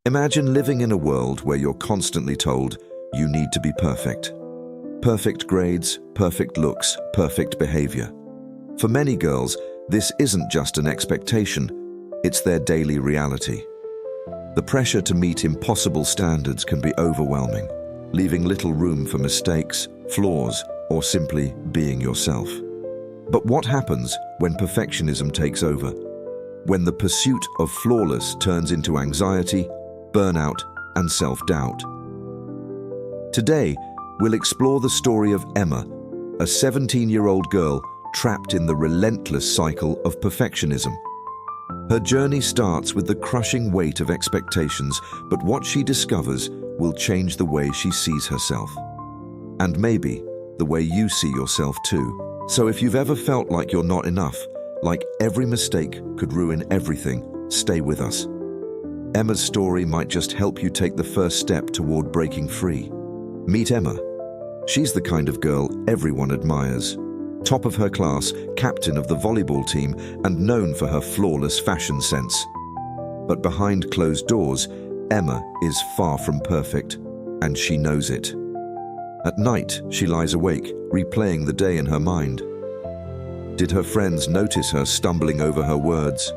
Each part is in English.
Imagine living in a world where you're constantly told you need to be perfect. Perfect grades, perfect looks, perfect behavior. For many girls, this isn't just an expectation, it's their daily reality. The pressure to meet impossible standards can be overwhelming, leaving little room for mistakes, flaws, or simply being yourself. But what happens when perfectionism takes over? When the pursuit of flawless turns into anxiety, burnout, and self-doubt? Today, we'll explore the story of Emma, a 17-year-old girl trapped in the relentless cycle of perfectionism. Her journey starts with the crushing weight of expectations, but what she discovers will change the way she sees herself. And maybe the way you see yourself too. So if you've ever felt like you're not enough, like every mistake could ruin everything, stay with us. Emma's story might just help you take the first step toward breaking free. Meet Emma. She's the kind of girl everyone admires. Top of her class, captain of the volleyball team, and known for her flawless fashion sense. But behind closed doors, Emma is far from perfect, and she knows it. At night, she lies awake, replaying the day in her mind. Did her friends notice her stumbling over her words?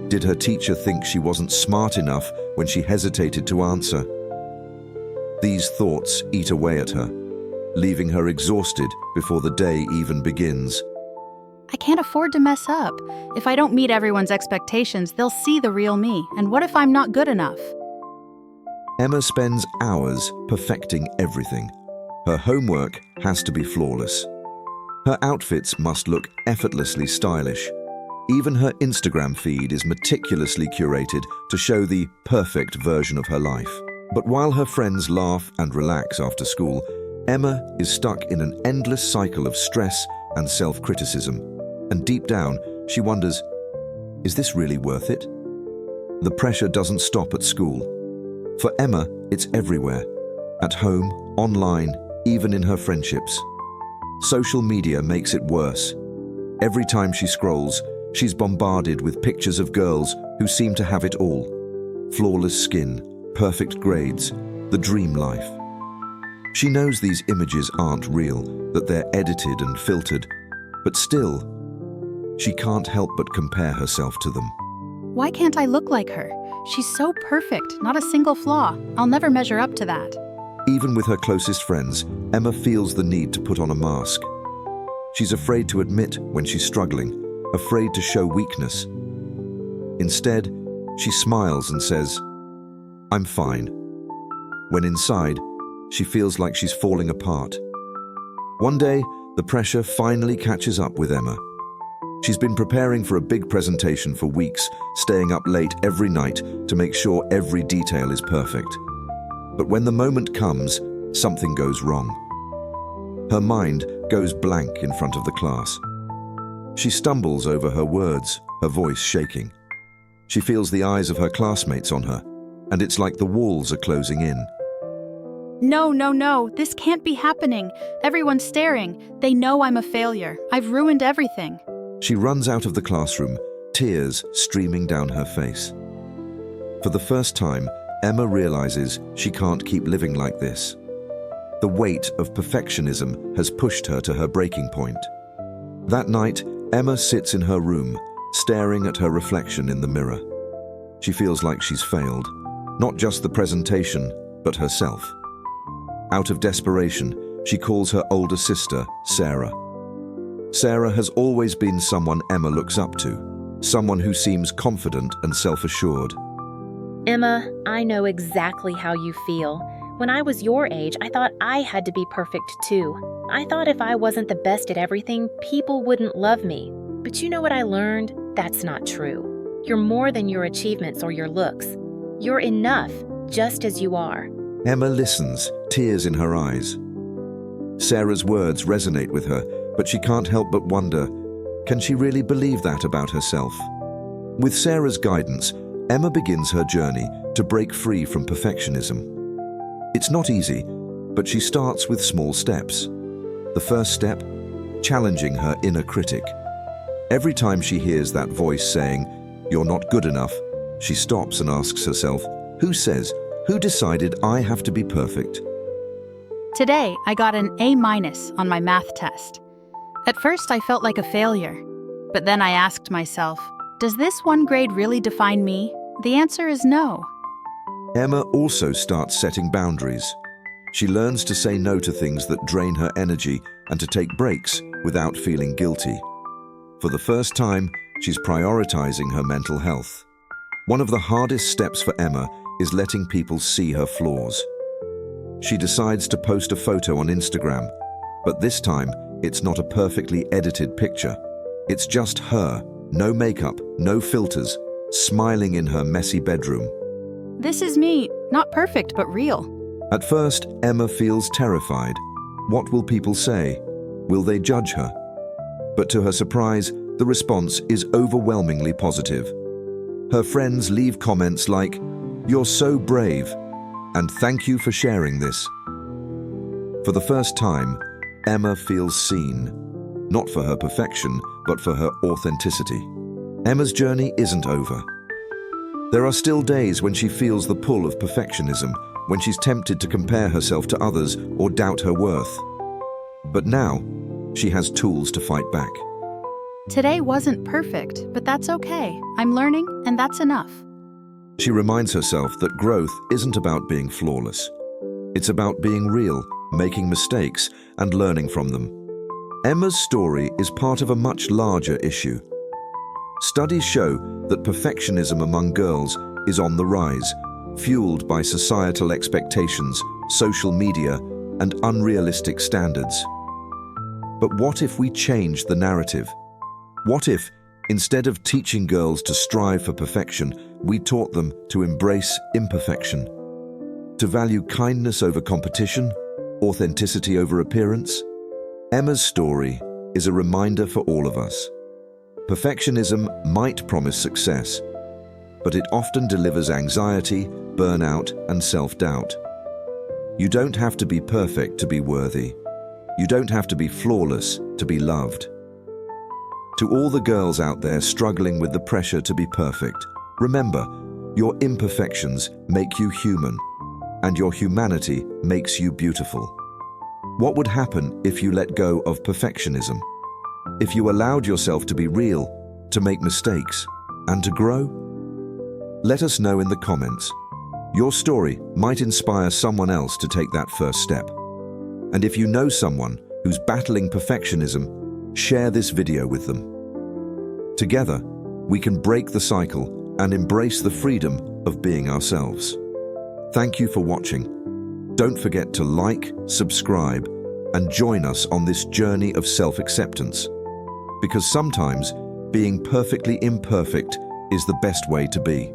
Did her teacher think she wasn't smart enough when she hesitated to answer? These thoughts eat away at her, leaving her exhausted before the day even begins. I can't afford to mess up. If I don't meet everyone's expectations, they'll see the real me. And what if I'm not good enough? Emma spends hours perfecting everything. Her homework has to be flawless. Her outfits must look effortlessly stylish. Even her Instagram feed is meticulously curated to show the perfect version of her life. But while her friends laugh and relax after school, Emma is stuck in an endless cycle of stress and self-criticism. And deep down, she wonders, is this really worth it? The pressure doesn't stop at school. For Emma, it's everywhere. At home, online, even in her friendships. Social media makes it worse. Every time she scrolls, she's bombarded with pictures of girls who seem to have it all. Flawless skin, perfect grades, the dream life. She knows these images aren't real, that they're edited and filtered, but still, she can't help but compare herself to them. Why can't I look like her? She's so perfect, not a single flaw. I'll never measure up to that. Even with her closest friends, Emma feels the need to put on a mask. She's afraid to admit when she's struggling, afraid to show weakness. Instead, she smiles and says, "I'm fine," when inside, she feels like she's falling apart. One day, the pressure finally catches up with Emma. She's been preparing for a big presentation for weeks, staying up late every night to make sure every detail is perfect. But when the moment comes, something goes wrong. Her mind goes blank in front of the class. She stumbles over her words, her voice shaking. She feels the eyes of her classmates on her, and it's like the walls are closing in. No, this can't be happening. Everyone's staring. They know I'm a failure. I've ruined everything. She runs out of the classroom, tears streaming down her face. For the first time, Emma realizes she can't keep living like this. The weight of perfectionism has pushed her to her breaking point. That night, Emma sits in her room, staring at her reflection in the mirror. She feels like she's failed, not just the presentation, but herself. Out of desperation, she calls her older sister, Sarah. Sarah has always been someone Emma looks up to, someone who seems confident and self-assured. Emma, I know exactly how you feel. When I was your age, I thought I had to be perfect too. I thought if I wasn't the best at everything, people wouldn't love me. But you know what I learned? That's not true. You're more than your achievements or your looks. You're enough, just as you are. Emma listens, tears in her eyes. Sarah's words resonate with her, but she can't help but wonder, can she really believe that about herself? With Sarah's guidance, Emma begins her journey to break free from perfectionism. It's not easy, but she starts with small steps. The first step, challenging her inner critic. Every time she hears that voice saying, "You're not good enough," she stops and asks herself, Who says, who decided I have to be perfect? Today, I got an A- on my math test. At first, I felt like a failure. But then I asked myself, does this one grade really define me? The answer is no. Emma also starts setting boundaries. She learns to say no to things that drain her energy and to take breaks without feeling guilty. For the first time, she's prioritizing her mental health. One of the hardest steps for Emma is letting people see her flaws. She decides to post a photo on Instagram, but this time it's not a perfectly edited picture. It's just her, no makeup, no filters, smiling in her messy bedroom. This is me, not perfect but real. At first, Emma feels terrified. What will people say? Will they judge her? But to her surprise, the response is overwhelmingly positive. Her friends leave comments like, "You're so brave," and "Thank you for sharing this." For the first time, Emma feels seen, not for her perfection, but for her authenticity. Emma's journey isn't over. There are still days when she feels the pull of perfectionism, when she's tempted to compare herself to others or doubt her worth. But now, she has tools to fight back. Today wasn't perfect, but that's okay. I'm learning, and that's enough. She reminds herself that growth isn't about being flawless. It's about being real, making mistakes, and learning from them. Emma's story is part of a much larger issue. Studies show that perfectionism among girls is on the rise, fueled by societal expectations, social media, and unrealistic standards. But what if we change the narrative? What if, instead of teaching girls to strive for perfection, we taught them to embrace imperfection? To value kindness over competition, authenticity over appearance? Emma's story is a reminder for all of us. Perfectionism might promise success, but it often delivers anxiety, burnout, and self-doubt. You don't have to be perfect to be worthy. You don't have to be flawless to be loved. To all the girls out there struggling with the pressure to be perfect, remember, your imperfections make you human, and your humanity makes you beautiful. What would happen if you let go of perfectionism? If you allowed yourself to be real, to make mistakes, and to grow? Let us know in the comments. Your story might inspire someone else to take that first step. And if you know someone who's battling perfectionism, share this video with them. Together, we can break the cycle and embrace the freedom of being ourselves. Thank you for watching. Don't forget to like, subscribe, and join us on this journey of self-acceptance. Because sometimes, being perfectly imperfect is the best way to be.